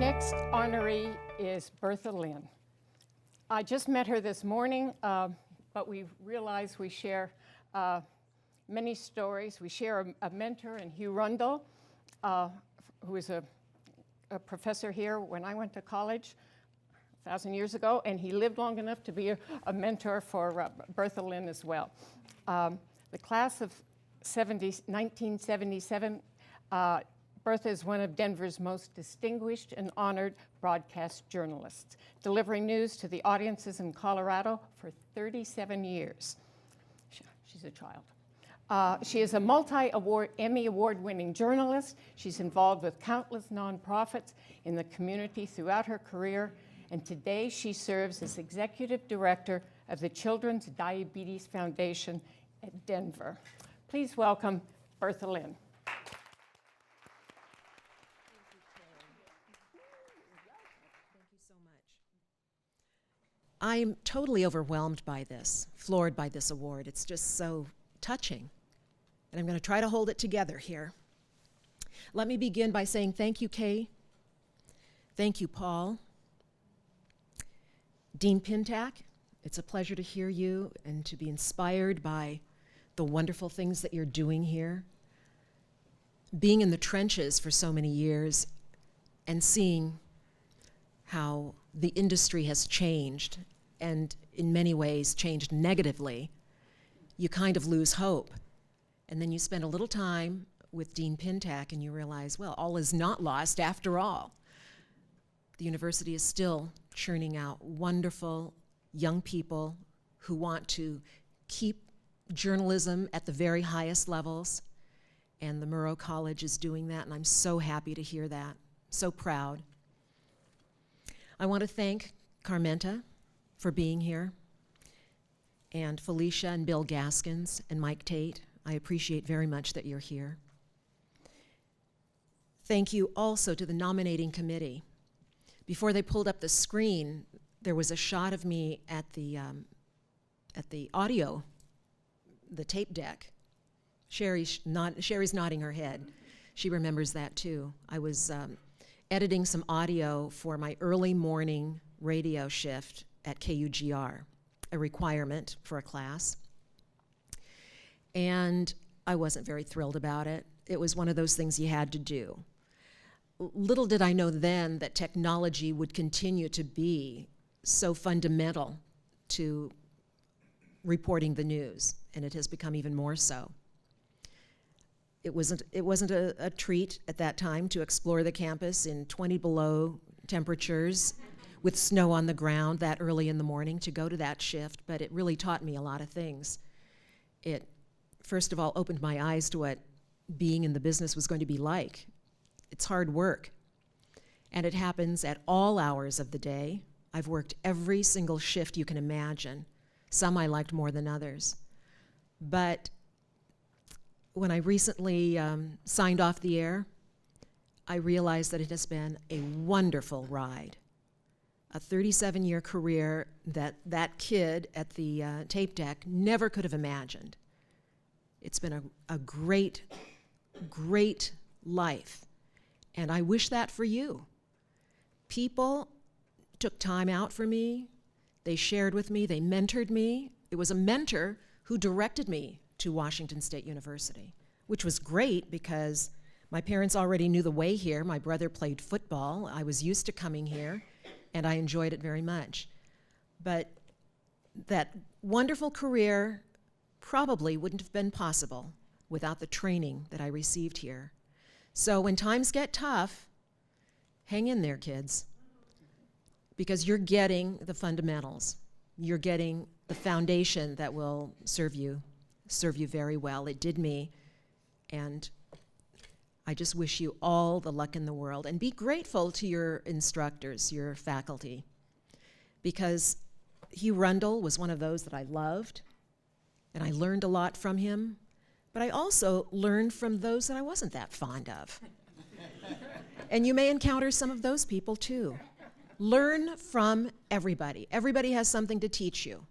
next honoree is Bertha Lynn. I just met her this morning, but we realize we share many stories. We share a mentor in Hugh Rundle, who is a professor here when I went to college 1,000 years ago, and he lived long enough to be a mentor for Bertha Lynn as well. The class of 1977, Bertha is one of Denver's most distinguished and honored broadcast journalists, delivering news to the audiences in Colorado for 37 years. She's a child. She is a Emmy Award-winning journalist. She's involved with countless nonprofits in the community throughout her career, and today she serves as executive director of the Children's Diabetes Foundation at Denver. Please welcome Bertha Lynn. I'm totally overwhelmed by this, floored by this award. It's just so touching. And I'm going to try to hold it together here. Let me begin by saying thank you, Kay. Thank you, Paul. Dean Pintack, it's a pleasure to hear you and to be inspired by the wonderful things that you're doing here. Being in the trenches for so many years and seeing how the industry has changed, and in many ways changed negatively, you kind of lose hope. And then you spend a little time with Dean Pintack and you realize, well, all is not lost after all. The university is still churning out wonderful young people who want to keep journalism at the very highest levels, and the Murrow College is doing that, and I'm so happy to hear that, so proud. I want to thank Carmenta for being here, and Felicia and Bill Gaskins and Mike Tate. I appreciate very much that you're here. Thank you also to the nominating committee. Before they pulled up the screen, there was a shot of me at the audio, the tape deck. Sherry's nodding her head. She remembers that too. I was editing some audio for my early morning radio shift at KUGR, a requirement for a class. And I wasn't very thrilled about it. It was one of those things you had to do. Little did I know then that technology would continue to be so fundamental to reporting the news, and it has become even more so. It wasn't a treat at that time to explore the campus in 20 below temperatures with snow on the ground that early in the morning to go to that shift, but it really taught me a lot of things. It, first of all, opened my eyes to what being in the business was going to be like. It's hard work, and it happens at all hours of the day. I've worked every single shift you can imagine. Some I liked more than others. But when I recently signed off the air, I realized that it has been a wonderful ride. A 37-year career that kid at the tape deck never could have imagined. It's been a great, great life, and I wish that for you. People took time out for me. They shared with me. They mentored me. It was a mentor who directed me to Washington State University, which was great because my parents already knew the way here. My brother played football. I was used to coming here, and I enjoyed it very much. But that wonderful career probably wouldn't have been possible without the training that I received here. So when times get tough, hang in there, kids, because you're getting the fundamentals. You're getting the foundation that will serve you very well. It did me, and I just wish you all the luck in the world, and be grateful to your instructors, your faculty, because Hugh Rundle was one of those that I loved, and I learned a lot from him, but I also learned from those that I wasn't that fond of. And you may encounter some of those people too. Learn from everybody. Everybody has something to teach you.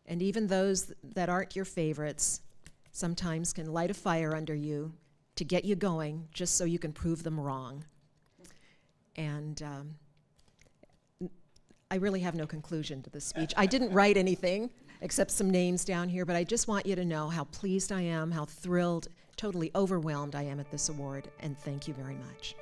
And even those that aren't your favorites sometimes can light a fire under you to get you going just so you can prove them wrong. And I really have no conclusion to this speech. I didn't write anything except some names down here, but I just want you to know how pleased I am, how thrilled, totally overwhelmed I am at this award, and thank you very much.